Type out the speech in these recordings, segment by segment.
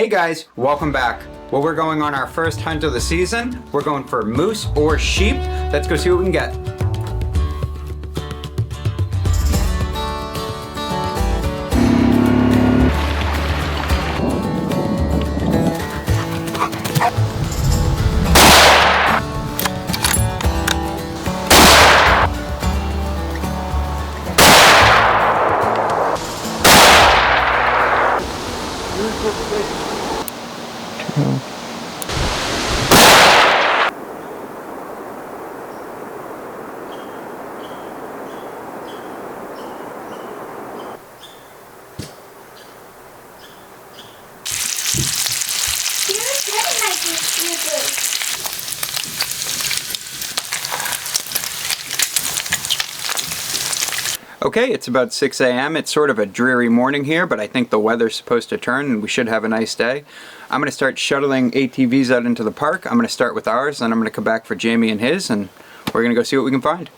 Hey guys, welcome back. Well, we're going on our first hunt of the season. We're going for moose or sheep. Let's go see what we can get. Okay, it's about 6 a.m. It's sort of a dreary morning here, but I think the weather's supposed to turn and we should have a nice day. I'm going to start shuttling ATVs out into the park. I'm going to start with ours, then I'm going to come back for Jamie and his, and we're going to go see what we can find.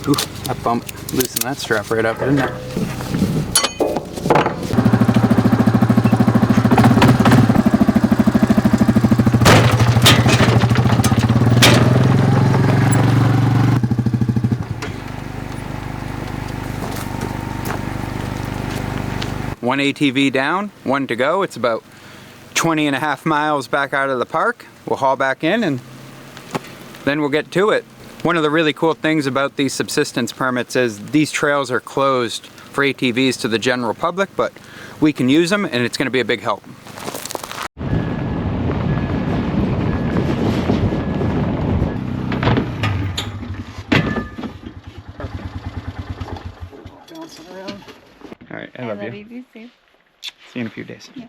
Ooh, that bump loosened that strap right up, didn't it? One ATV down, one to go. It's about 20.5 miles back out of the park. We'll haul back in and then we'll get to it. One of the really cool things about these subsistence permits is these trails are closed for ATVs to the general public, but we can use them and it's going to be a big help. Alright, I love you. See you in a few days. Yeah.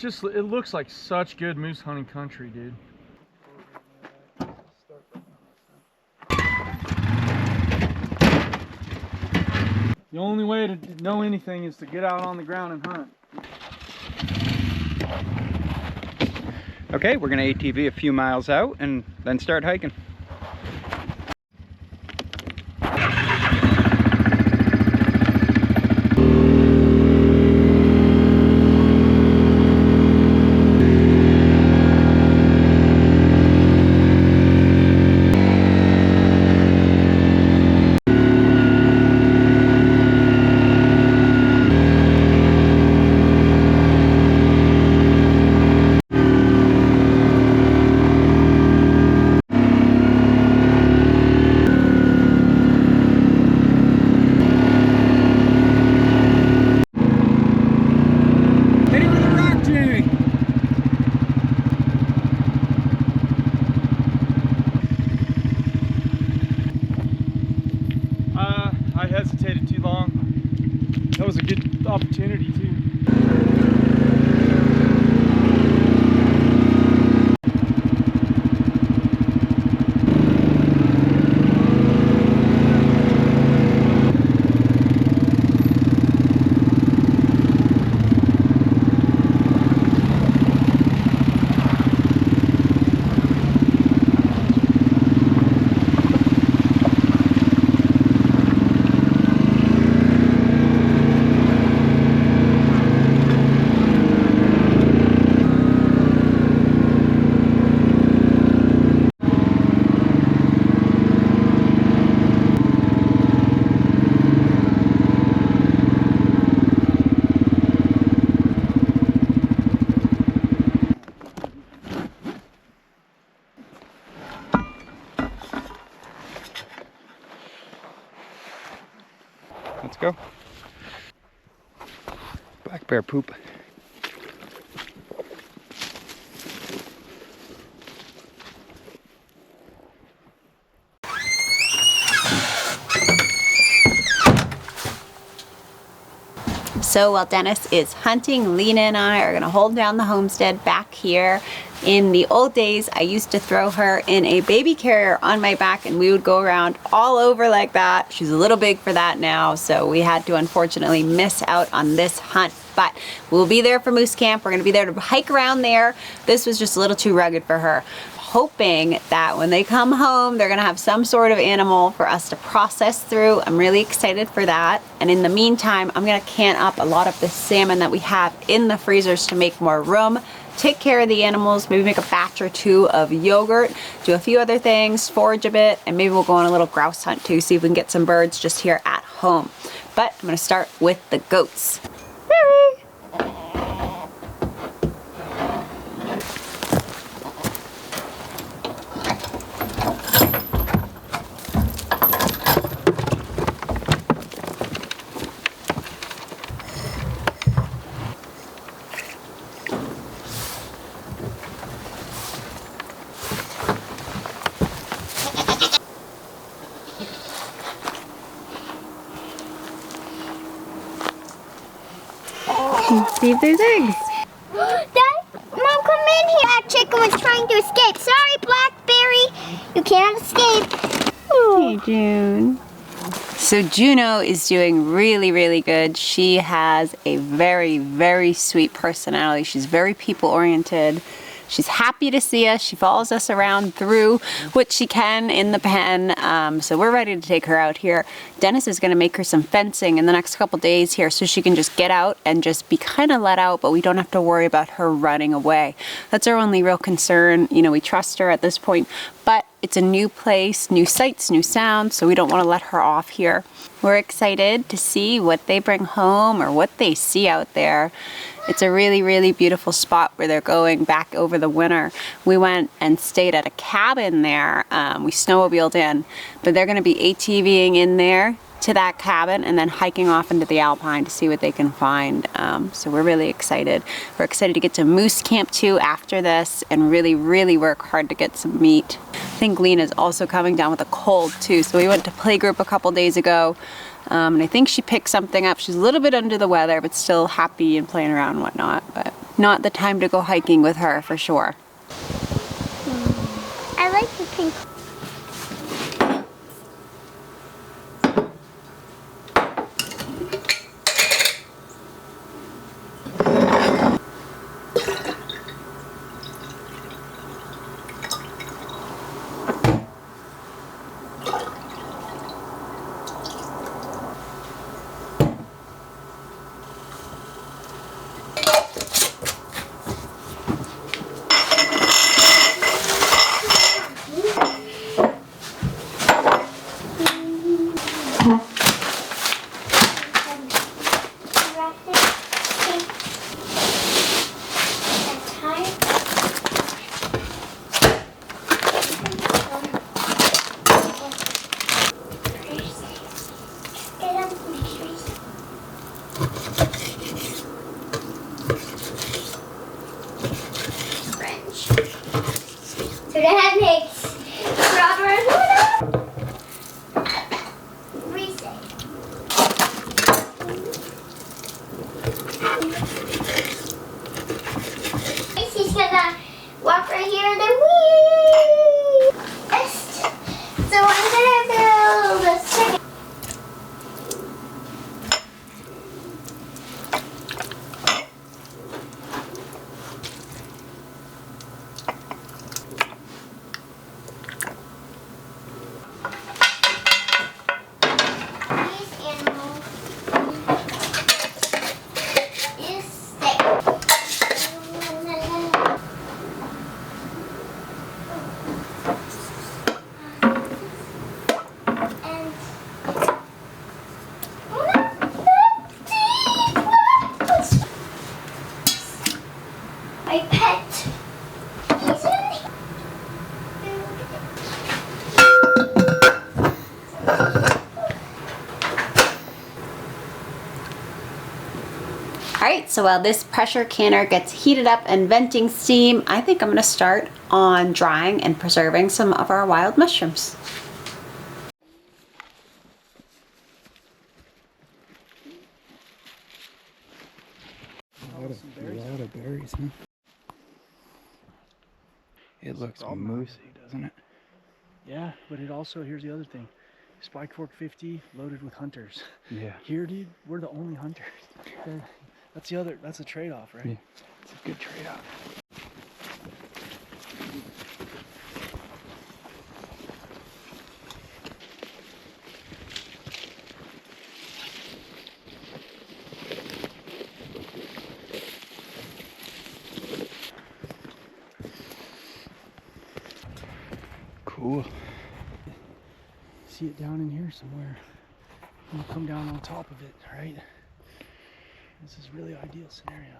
It looks like such good moose hunting country, dude. The only way to know anything is to get out on the ground and hunt. Okay, we're gonna ATV a few miles out and then start hiking. I hesitated too long. That was a good opportunity too. Let's go. Black bear poop. So while Dennis is hunting, Lena and I are gonna hold down the homestead back here. In the old days, I used to throw her in a baby carrier on my back and we would go around all over like that. She's a little big for that now, so we had to unfortunately miss out on this hunt. But we'll be there for moose camp. We're gonna be there to hike around there. This was just a little too rugged for her. Hoping that when they come home, they're gonna have some sort of animal for us to process through. I'm really excited for that. And in the meantime, I'm gonna can up a lot of the salmon that we have in the freezers to make more room, take care of the animals, maybe make a batch or two of yogurt, do a few other things, forage a bit, and maybe we'll go on a little grouse hunt too, see if we can get some birds just here at home. But I'm gonna start with the goats. See if there's eggs. Dad, Mom, come in here. That chicken was trying to escape. Sorry, Blackberry. You can't escape. Hey, June. So Juno is doing really, really good. She has a very, very sweet personality. She's very people-oriented. She's happy to see us. She follows us around through what she can in the pen. So we're ready to take her out here. Dennis is gonna make her some fencing in the next couple days here so she can just get out and just be kind of let out, but we don't have to worry about her running away. That's our only real concern. You know, we trust her at this point, but it's a new place, new sights, new sounds, so we don't want to let her off here. We're excited to see what they bring home or what they see out there. It's a really, really beautiful spot where they're going back over the winter. We went and stayed at a cabin there. We snowmobiled in, but they're going to be ATVing in there to that cabin and then hiking off into the alpine to see what they can find. So we're really excited. We're excited to get to moose camp too after this and really, really work hard to get some meat. I think Lena's also coming down with a cold too. So we went to playgroup a couple days ago and I think she picked something up. She's a little bit under the weather, but still happy and playing around and whatnot. But not the time to go hiking with her for sure. I like the pink. So Dad makes strawberry reset. He's gonna walk right here and then wee. So I'm gonna build a second. My pet. He's in. Alright, so while this pressure canner gets heated up and venting steam, I think I'm going to start on drying and preserving some of our wild mushrooms. lot of berries, huh? It looks moosey, doesn't it? Yeah, but it also, here's the other thing. Spike Fork 50 loaded with hunters. Yeah. Here, dude, we're the only hunters. That's a trade-off, right? Yeah. It's a good trade-off. Cool. See it down in here somewhere. You come down on top of it, right? This is really ideal scenario.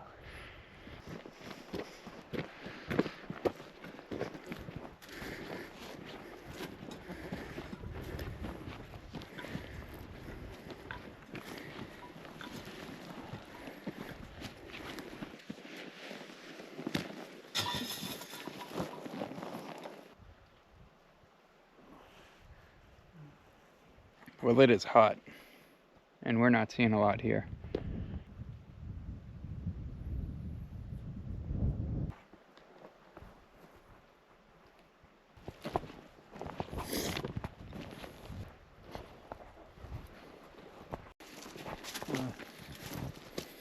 Well, it is hot, and we're not seeing a lot here.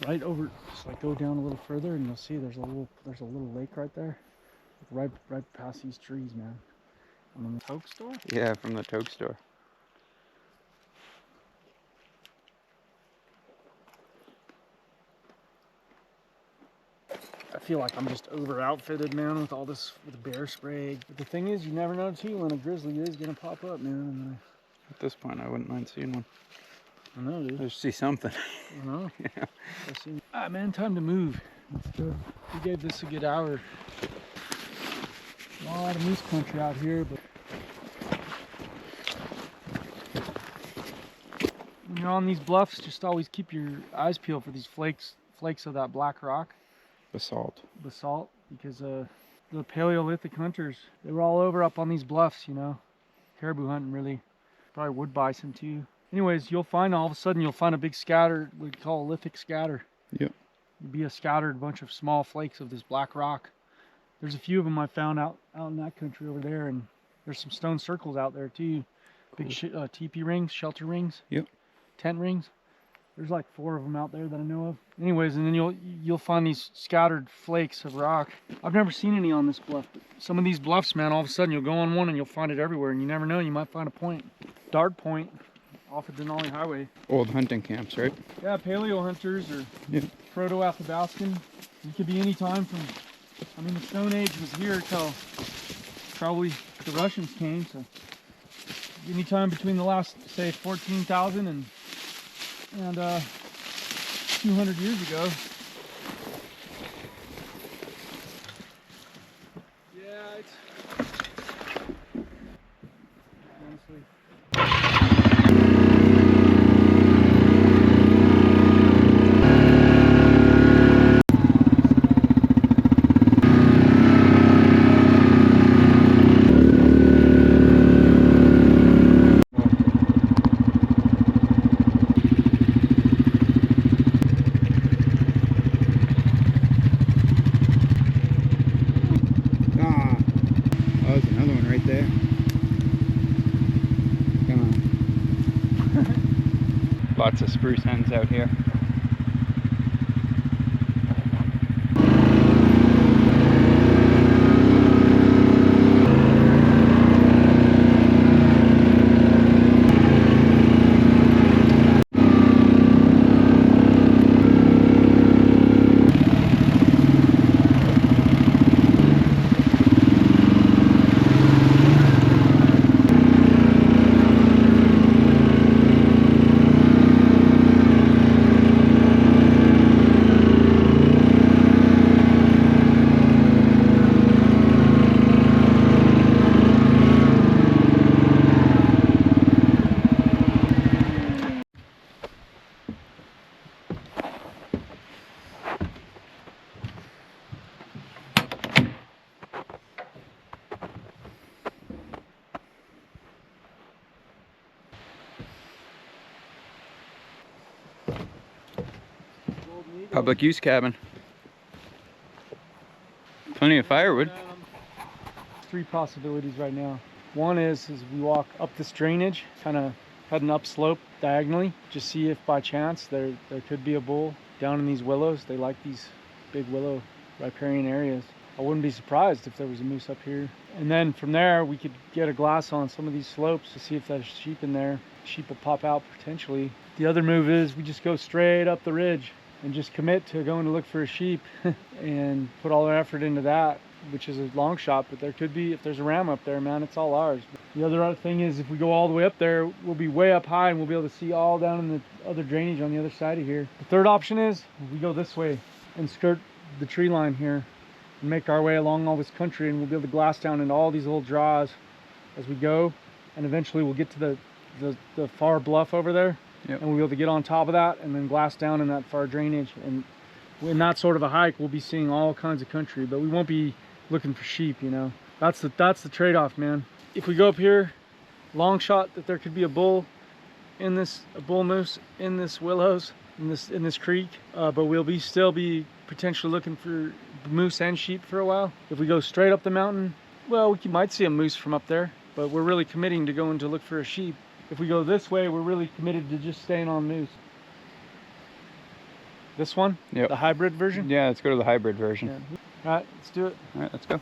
Right over, just like go down a little further, and you'll see there's a little lake right there, right past these trees, man. And then the Toke store. Yeah, from the Toke store. I feel like I'm just over outfitted, man, with all this, with bear spray. But the thing is, you never know too when a grizzly is gonna pop up, man. And At this point, I wouldn't mind seeing one. I know, dude. I just see something. I know. Yeah. Alright, man, time to move. Let's go. We gave this a good hour. A lot of moose country out here, but when you're on these bluffs, just always keep your eyes peeled for these flakes of that black rock. Basalt. Basalt, because the Paleolithic hunters, they were all over up on these bluffs, you know. Caribou hunting, really. Probably wood bison too. Anyways, you'll find all of a sudden you'll find a big scatter, we call a lithic scatter. Yep. It'd be a scattered bunch of small flakes of this black rock. There's a few of them I found out in that country over there, and there's some stone circles out there too. Big teepee rings, shelter rings. Yep. Tent rings. There's like 4 of them out there that I know of. Anyways, and then you'll find these scattered flakes of rock. I've never seen any on this bluff, but some of these bluffs, man, all of a sudden you'll go on one and you'll find it everywhere, and you never know, you might find a point. Dart point off of Denali Highway. Old hunting camps, right? Yeah, paleo hunters or Yeah. proto-Athabascan. It could be any time from, I mean, the Stone Age was here till probably the Russians came, so any time between the last, say, 14,000 and 200 years ago. Yeah, it's honestly. Lots of spruce hens out here. Public use cabin. plenty of firewood. Three possibilities right now. One is we walk up this drainage, kind of heading up slope diagonally, just see if by chance there could be a bull down in these willows. They like these big willow riparian areas. I wouldn't be surprised if there was a moose up here. And then from there, we could get a glass on some of these slopes to see if there's sheep in there. Sheep will pop out potentially. The other move is we just go straight up the ridge and just commit to going to look for a sheep and put all our effort into that, which is a long shot, but there could be, if there's a ram up there, man, it's all ours. The other thing is if we go all the way up there, we'll be way up high and we'll be able to see all down in the other drainage on the other side of here. The third option is we go this way and skirt the tree line here and make our way along all this country, and we'll be able to glass down into all these little draws as we go, and eventually we'll get to the far bluff over there. Yep. And we'll be able to get on top of that and then glass down in that far drainage, and in that sort of a hike we'll be seeing all kinds of country, but we won't be looking for sheep, you know. That's the trade-off, man. If we go up here, long shot that there could be a bull in this, a bull moose in this willows, in this creek, but we'll still be potentially looking for moose and sheep for a while. If we go straight up the mountain, well, we might see a moose from up there, but we're really committing to going to look for a sheep. If we go this way, we're really committed to just staying on moose. This one? Yep. The hybrid version? Yeah, let's go to the hybrid version. Yeah. All right, let's do it. All right, let's go.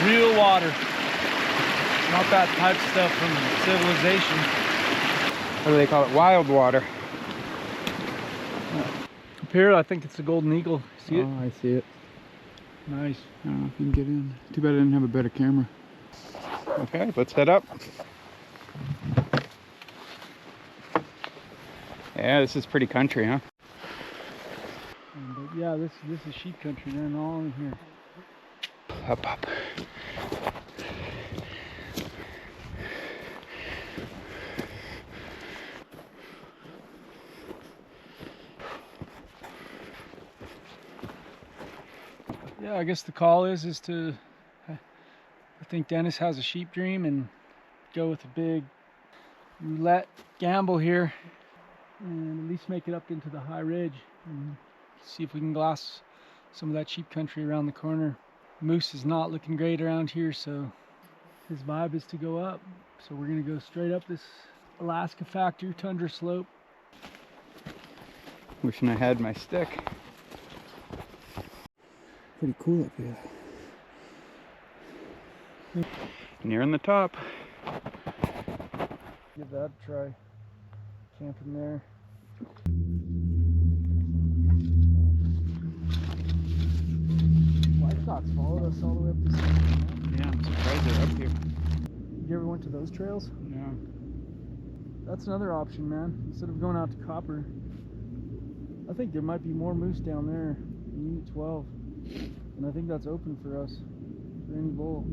Real water. Not that pipe stuff from civilization. What do they call it? Wild water. Up here, I think it's a golden eagle. See it? Oh, I see it. Nice. I don't know if you can get in. Too bad I didn't have a better camera. Okay, let's head up. Yeah, this is pretty country, huh? But yeah, this is sheep country, man, all in here. Up, up. Yeah, I guess the call is to, I think Dennis has a sheep dream, and go with a big roulette gamble here and at least make it up into the high ridge and see if we can glass some of that sheep country around the corner. Moose is not looking great around here, so his vibe is to go up. So we're gonna go straight up this Alaska Factor tundra slope. Wishing I had my stick. Pretty cool up here. Nearing the top. Give that a try. Camping there. Livestock's followed us all the way up this mountain. Yeah, I'm surprised they're up here. You ever went to those trails? No. That's another option, man. Instead of going out to Copper, I think there might be more moose down there in Unit 12. And I think that's open for us, for any bull.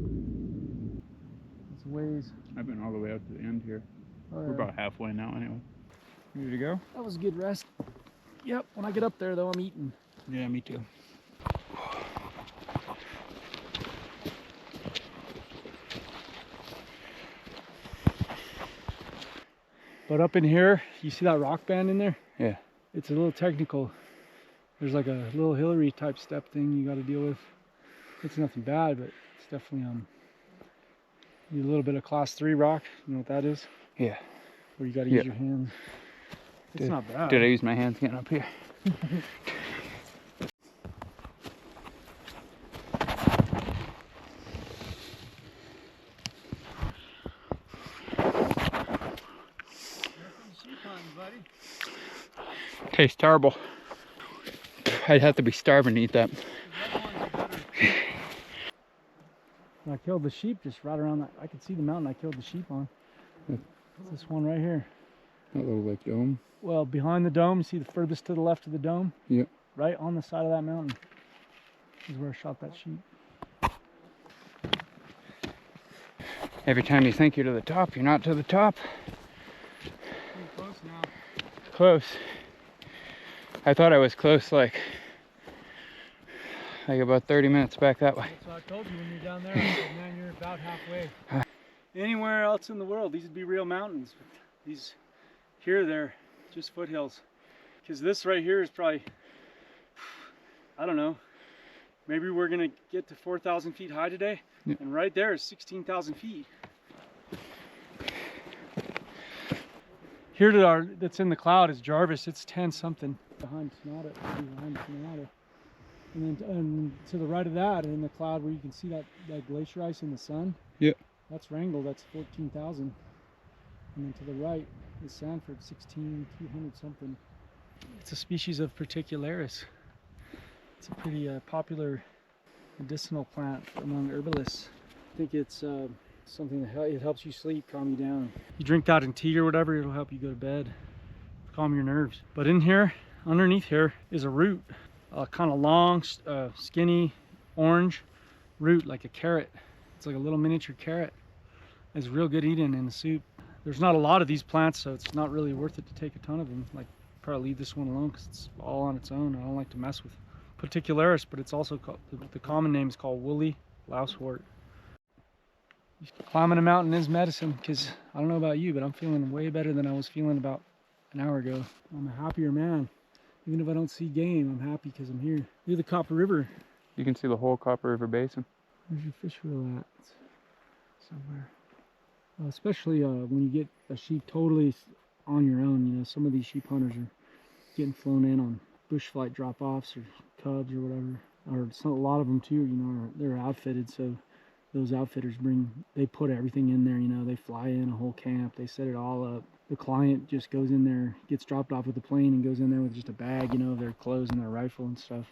It's a ways. I've been all the way up to the end here. Oh, We're yeah. about halfway now anyway. Ready to go? That was a good rest. Yep, when I get up there though, I'm eating. Yeah, me too. But up in here, you see that rock band in there? Yeah. It's a little technical. There's like a little Hillary type step thing you got to deal with. It's nothing bad, but it's definitely a little bit of class 3 rock. You know what that is? Yeah. Where you got to use your hands. It's not bad. Did I use my hands getting up here? Tastes terrible. I'd have to be starving to eat that. I killed the sheep just right around that. I could see the mountain I killed the sheep on. Yeah. It's this one right here. That little like dome. Well, behind the dome, you see the furthest to the left of the dome? Yep. Right on the side of that mountain is where I shot that sheep. Every time you think you're to the top, you're not to the top. Pretty close now. close. I thought I was close, like about 30 minutes back that way. That's what I told you when you're down there. I said, man, you're about halfway. Anywhere else in the world, these would be real mountains. But these here, they're just foothills. Because this right here is probably, I don't know, maybe we're gonna get to 4,000 feet high today. Yeah. And right there is 16,000 feet. Here to our, that's in the cloud is Jarvis. It's 10 something. Behind Sonata, behind Sonata. And then to the right of that, in the cloud where you can see that glacier ice in the sun. Yeah. That's Wrangell, that's 14,000. And then to the right is Sanford, 16,200 something. It's a species of Particularis. It's a pretty popular medicinal plant among herbalists. I think it's something that it helps you sleep, calm you down. You drink that in tea or whatever, it'll help you go to bed, calm your nerves. But in here, underneath here, is a root. A kind of long, skinny, orange root, like a carrot. It's like a little miniature carrot. It's real good eating in the soup. There's not a lot of these plants, so it's not really worth it to take a ton of them. Like, probably leave this one alone because it's all on its own. I don't like to mess with Particularis, but it's also called, the common name is called woolly lousewort. Climbing a mountain is medicine, because I don't know about you, but I'm feeling way better than I was feeling about an hour ago. I'm a happier man. Even if I don't see game, I'm happy because I'm here. Near the Copper River. You can see the whole Copper River Basin. Where's your fish wheel at? Somewhere. Especially when you get a sheep totally on your own. You know, some of these sheep hunters are getting flown in on bush flight drop-offs or cubs or whatever. Or a lot of them too, you know, they're outfitted, so those outfitters they put everything in there, you know, they fly in a whole camp, they set it all up. The client just goes in there, gets dropped off with the plane and goes in there with just a bag, you know, of their clothes and their rifle and stuff.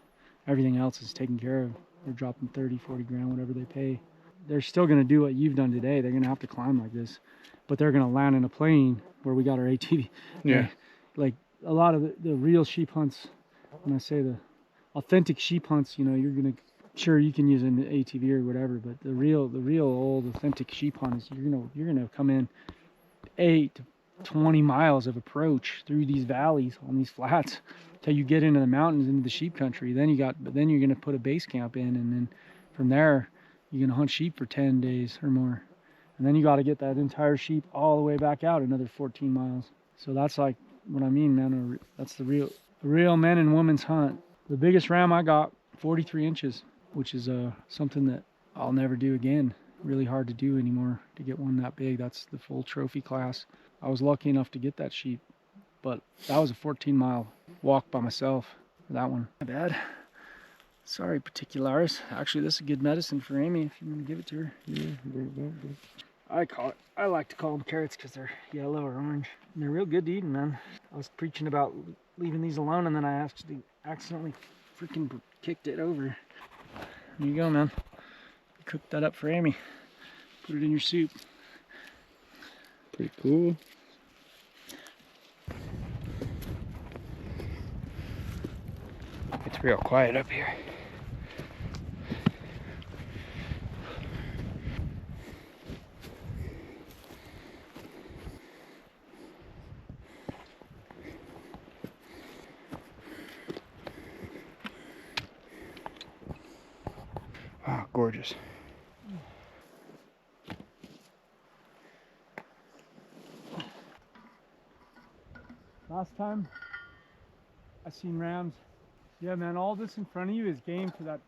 Everything else is taken care of. They're dropping 30, 40 grand, whatever they pay. They're still going to do what you've done today. They're going to have to climb like this, but they're going to land in a plane where we got our ATV. Yeah. Like a lot of the real sheep hunts, when I say the authentic sheep hunts, you know, you're going to, sure, you can use an ATV or whatever, but the real old authentic sheep hunt is you're gonna come in 8 to 20 miles of approach through these valleys on these flats till you get into the mountains, into the sheep country. Then you're gonna put a base camp in, and then from there you're gonna hunt sheep for 10 days or more, and then you got to get that entire sheep all the way back out another 14 miles. So that's like what I mean, man. That's the real men and women's hunt. The biggest ram I got, 43 inches, which is something that I'll never do again. Really hard to do anymore, to get one that big. That's the full trophy class. I was lucky enough to get that sheep, but that was a 14-mile walk by myself for that one. My bad. Sorry, Particularis. Actually, this is good medicine for Amy if you want to give it to her. Yeah. I like to call them carrots because they're yellow or orange. And they're real good to eat, man. I was preaching about leaving these alone, and then I actually accidentally freaking kicked it over. There you go, man. Cook that up for Amy. Put it in your soup. Pretty cool. It's real quiet up here. Wow, gorgeous. Last time I seen rams. Yeah, man, all this in front of you is game for that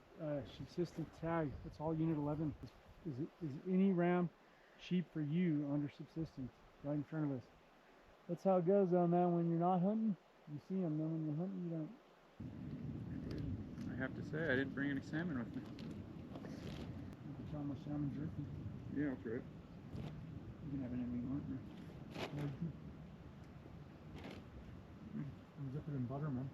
subsistence tag. That's all Unit 11. Is any ram sheep for you under subsistence right in front of us. That's how it goes though, man. When you're not hunting, you see them. Then when you're hunting, you don't. I have to say, I didn't bring any salmon with me. You can try my salmon jerky. Yeah, I'll try it. You can have anything you want, man. Dip it in butter, man.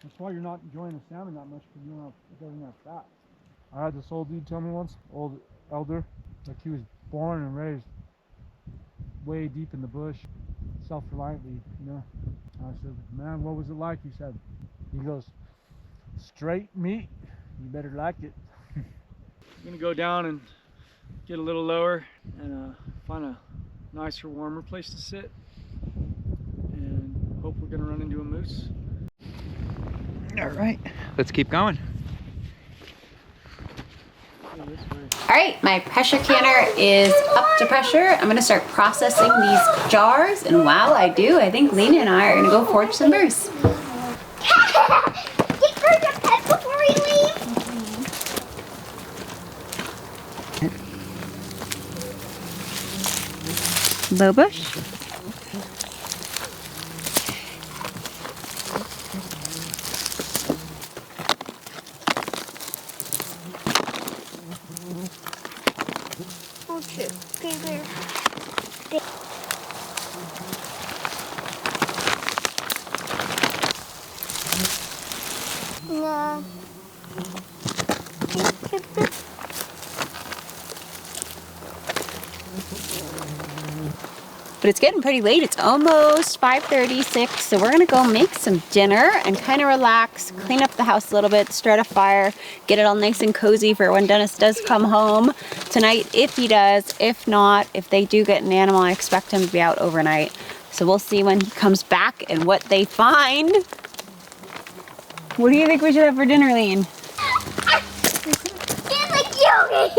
That's why you're not enjoying the salmon that much, because it doesn't have fat. I had this old dude tell me once, old elder, like he was born and raised way deep in the bush, self-reliantly, you know. And I said, man, what was it like? He said, he goes, straight meat, you better like it. I'm gonna go down and get a little lower and find a nicer, warmer place to sit. And hope we're gonna run into a moose. All right, let's keep going. Go this way. All right, my pressure canner is up to pressure. I'm gonna start processing these jars, and while I do, I think Lena and I are gonna go forage some moose. Get rid of pet before we leave. Low bush. Oh shoot. Okay, there. No. But it's getting pretty late. It's almost 5:36, so we're gonna go make some dinner and kind of relax, clean up the house a little bit, start a fire, get it all nice and cozy for when Dennis does come home tonight, if he does. If not, if they do get an animal, I expect him to be out overnight. So we'll see when he comes back and what they find. What do you think we should have for dinner, Lean? It's like yoga.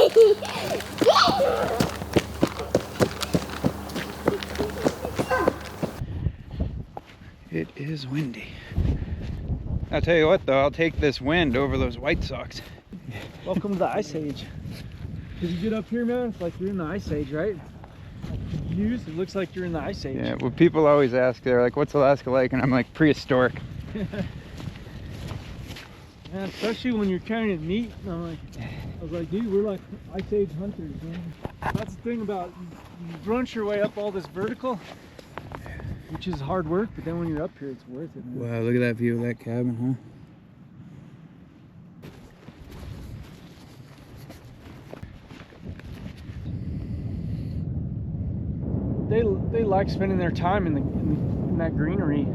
It is windy. I'll tell you what though, I'll take this wind over those White Sox. Welcome to the Ice Age. Did you get up here, man? It's like you're in the Ice Age, right? The views, it looks like you're in the Ice Age. Yeah, well people always ask, they're like, what's Alaska like? And I'm like, prehistoric. Yeah, especially when you're carrying meat. And I was like, dude, we're like Ice Age hunters, man. That's the thing about, you brunch your way up all this vertical, which is hard work, but then when you're up here, it's worth it, man. Wow, look at that view of that cabin, huh? They like spending their time in that greenery,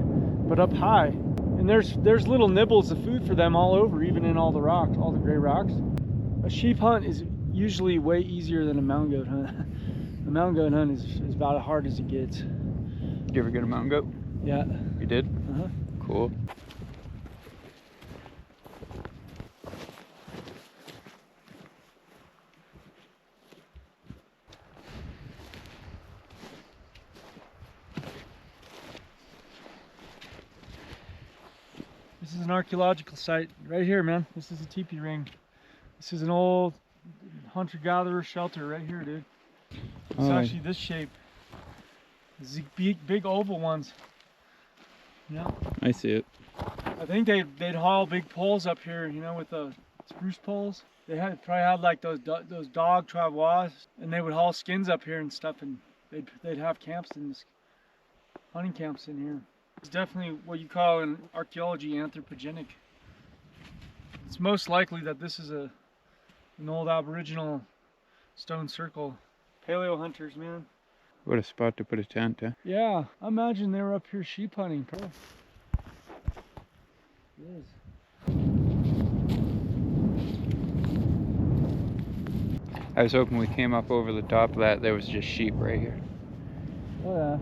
but up high. And there's little nibbles of food for them all over, even in all the rocks, all the gray rocks. A sheep hunt is usually way easier than a mountain goat hunt. A mountain goat hunt is about as hard as it gets. Did you ever get a mountain goat? Yeah. You did? Uh-huh. Cool. This is an archaeological site right here, man. This is a teepee ring. This is an old hunter-gatherer shelter right here, dude. It's actually this shape. These big oval ones. Yeah. I see it. I think they'd haul big poles up here, you know, with the spruce poles. They probably had like those dog travois, and they would haul skins up here and stuff, and they'd have camps in this, hunting camps in here. It's definitely what you call in archaeology anthropogenic. It's most likely that this is an old Aboriginal stone circle. Paleo hunters, man. What a spot to put a tent, huh? Yeah, I imagine they were up here sheep hunting, bro. It is. I was hoping we came up over the top of that, there was just sheep right here. Oh yeah,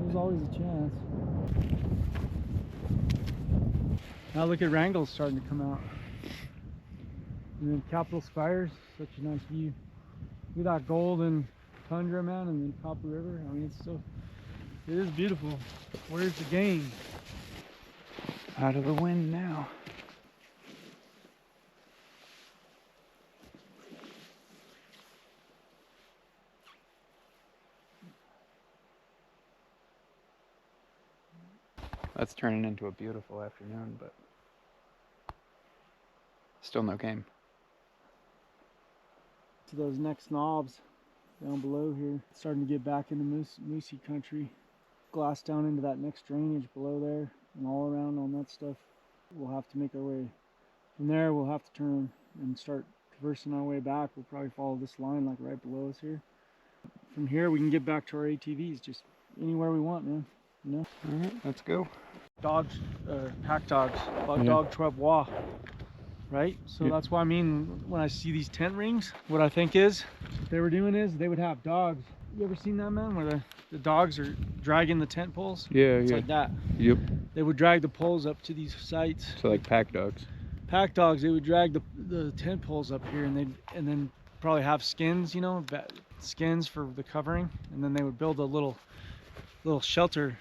there's always a chance. Now look at Wrangell's starting to come out. And then Capitol Spires, such a nice view. Look at that golden tundra, man, and then Copper River. I mean, it is beautiful. Where's the game? Out of the wind now. That's turning into a beautiful afternoon, but still no game. To those next knobs down below here. It's starting to get back into moosey country. Glass down into that next drainage below there and all around on that stuff. We'll have to make our way. From there we'll have to turn and start traversing our way back. We'll probably follow this line like right below us here. From here we can get back to our ATVs just anywhere we want, man. You know? Alright, let's go. Dogs, pack dogs, Yeah. dog travois. right? So Yeah. that's why I mean, when I see these tent rings, what I think is they were doing is they would have dogs. You ever seen that, man, where the dogs are dragging the tent poles? Yeah, It's yeah. like that. Yep. They would drag the poles up to these sites. So like pack dogs. Pack dogs, they would drag the tent poles up here, and then probably have skins, you know, skins for the covering, and then they would build a little shelter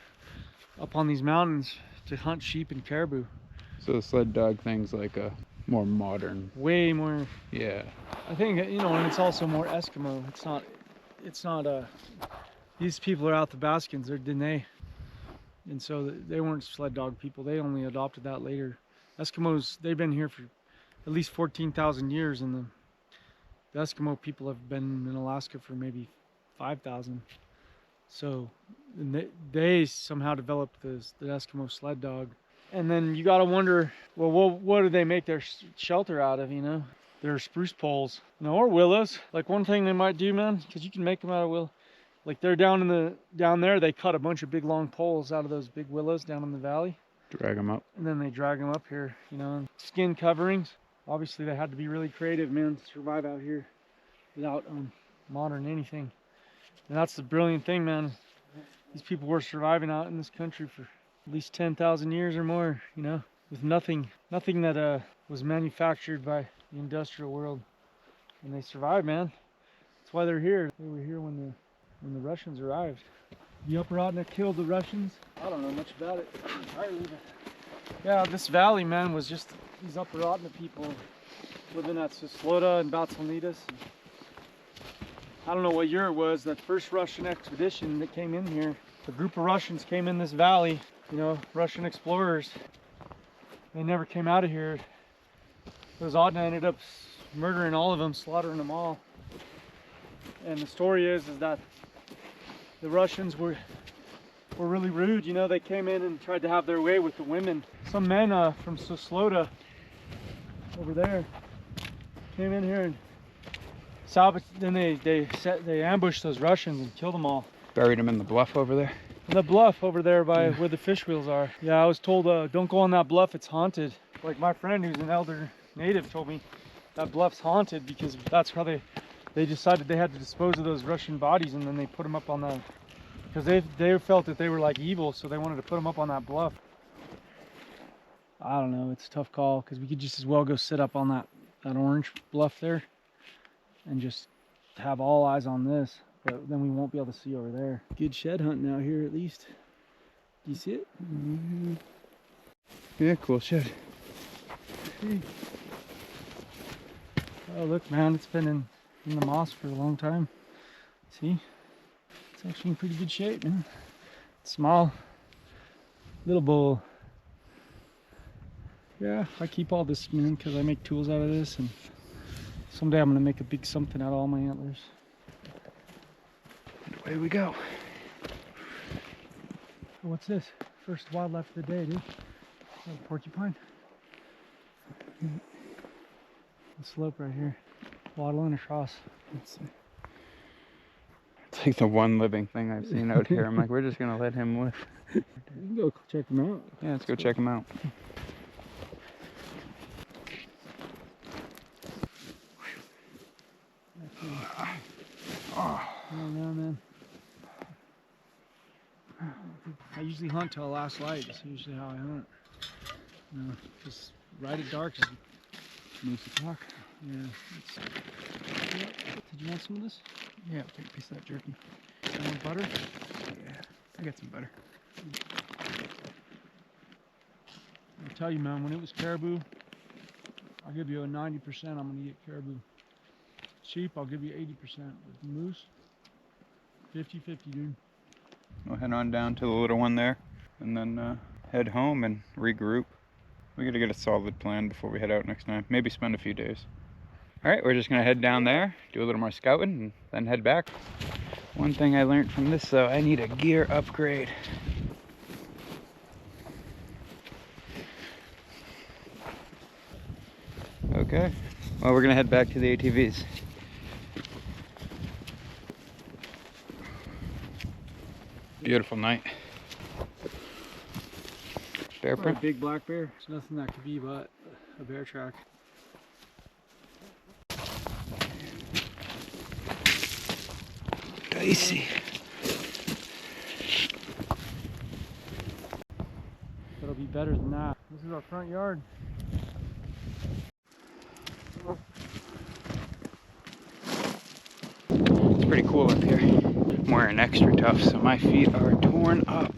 up on these mountains to hunt sheep and caribou. So the sled dog thing's like a more modern. Way more. Yeah. I think, you know, and it's also more Eskimo. It's not these people are out the Baskins, they're Dene, and so they weren't sled dog people. They only adopted that later. Eskimos, they've been here for at least 14,000 years, and the Eskimo people have been in Alaska for maybe 5,000. So and they somehow developed the Eskimo sled dog. And then you gotta wonder, well, what do they make their shelter out of, you know? They're spruce poles, you know, or willows. Like one thing they might do, man, because you can make them out of willow. Like they're down there, they cut a bunch of big long poles out of those big willows down in the valley. Drag them up. And then they drag them up here, you know. Skin coverings. Obviously they had to be really creative, man, to survive out here without modern anything. And that's the brilliant thing, man. These people were surviving out in this country for at least 10,000 years or more, you know, with nothing that was manufactured by the industrial world. And they survived, man. That's why they're here. They were here when the Russians arrived. The Upper Otna killed the Russians. I don't know much about it entirely, but yeah, this valley, man, was just these Upper Otna people living at Slana and Batsonitas. I don't know what year it was, that first Russian expedition that came in here. A group of Russians came in this valley, you know, Russian explorers. They never came out of here. Those Otna ended up murdering all of them, slaughtering them all. And the story is that the Russians were really rude, you know. They came in and tried to have their way with the women. Some men from Slana over there came in here and salvaged. Then they ambushed those Russians and killed them all. Buried them in the bluff over there. The bluff over there by where the fish wheels are. Yeah, I was told don't go on that bluff, it's haunted. Like my friend who's an elder native told me that bluff's haunted because that's how they decided they had to dispose of those Russian bodies, and then they put them up on the, because they felt that they were like evil, so they wanted to put them up on that bluff. I don't know, it's a tough call because we could just as well go sit up on that orange bluff there and just have all eyes on this, but then we won't be able to see over there. Good shed hunting out here at least. Do you see it? Mm-hmm. Yeah, cool shed. Okay. Oh look, man, it's been in the moss for a long time. See? It's actually in pretty good shape, man. It's small. Little bowl. Yeah, I keep all this, man, because I make tools out of this, and someday I'm gonna make a big something out of all my antlers. And away we go. Oh, what's this? First wildlife of the day, dude. Oh, porcupine. The slope right here. Waddling across. Let's see. It's like the one living thing I've seen out here. I'm like, we're just gonna let him live. We can go check them out. Yeah, let's go check him out. Oh man. I usually hunt till last light. That's usually how I hunt. Just right at dark is Moose o'clock. yeah. Did you want some of this? Yeah, I'll take a piece of that jerky. You want butter? Yeah, I got some butter. I'll tell you, man, when it was caribou, I'll give you a 90% I'm gonna get caribou. Sheep, I'll give you 80%. With moose, 50-50, dude. We'll head on down to the little one there and then head home and regroup. We gotta get a solid plan before we head out next time. Maybe spend a few days. All right, we're just gonna head down there, do a little more scouting, and then head back. One thing I learned from this though, I need a gear upgrade. Okay, well, we're gonna head back to the ATVs. Beautiful night. Bear Probably print. a big black bear. There's nothing that could be but a bear track. Icy. It'll be better than that. This is our front yard. It's pretty cool up here. I'm wearing extra tough, so my feet are torn up.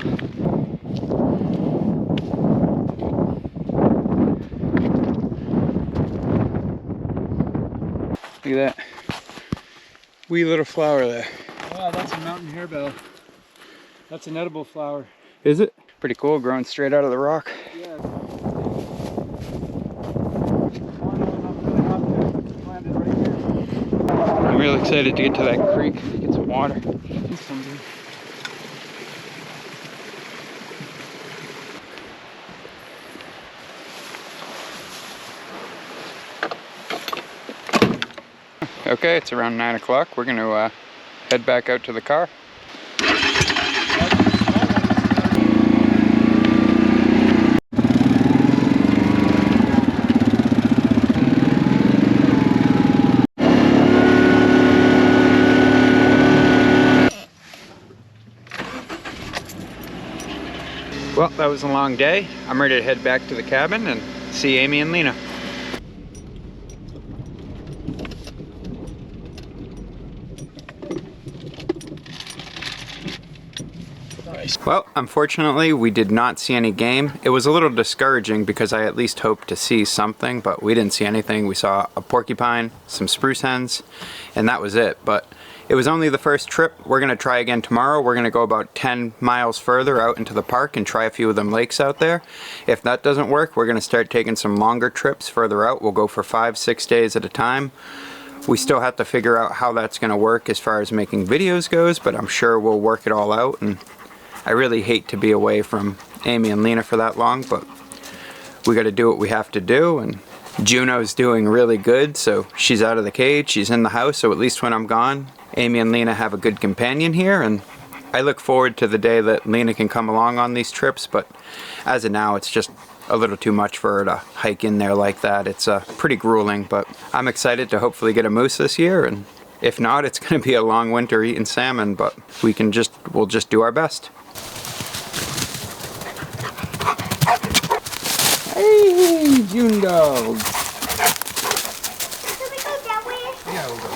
Look at that wee little flower there. Yeah, that's a mountain harebell. That's an edible flower. Is it? Pretty cool, growing straight out of the rock. Yeah. I'm real excited to get to that creek, get some water. Okay, it's around 9 o'clock. We're gonna head back out to the car. Well, that was a long day. I'm ready to head back to the cabin and see Amy and Lena. Well, unfortunately, we did not see any game. It was a little discouraging because I at least hoped to see something, but we didn't see anything. We saw a porcupine, some spruce hens, and that was it. But it was only the first trip. We're gonna try again tomorrow. We're gonna go about 10 miles further out into the park and try a few of them lakes out there. If that doesn't work, we're gonna start taking some longer trips further out. We'll go for 5-6 days at a time. We still have to figure out how that's gonna work as far as making videos goes, but I'm sure we'll work it all out. And I really hate to be away from Amy and Lena for that long, but we got to do what we have to do. And Juno's doing really good, so she's out of the cage, she's in the house, so at least when I'm gone, Amy and Lena have a good companion here. And I look forward to the day that Lena can come along on these trips, but as of now, it's just a little too much for her to hike in there like that. It's pretty grueling, but I'm excited to hopefully get a moose this year, and if not, it's going to be a long winter eating salmon, but we'll just do our best. Hey, June dog. Can we go that way? Yeah, we'll go.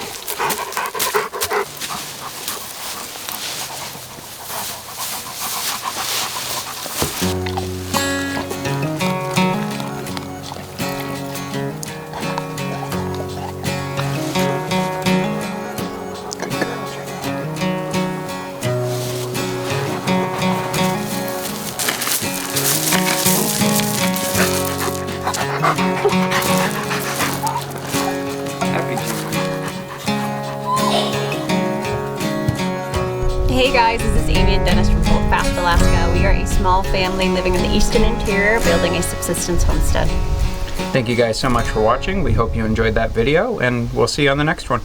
Hey guys, this is Amy and Dennis from Holdfast, Alaska. We are a small family living in the eastern interior, building a subsistence homestead. Thank you guys so much for watching. We hope you enjoyed that video, and we'll see you on the next one.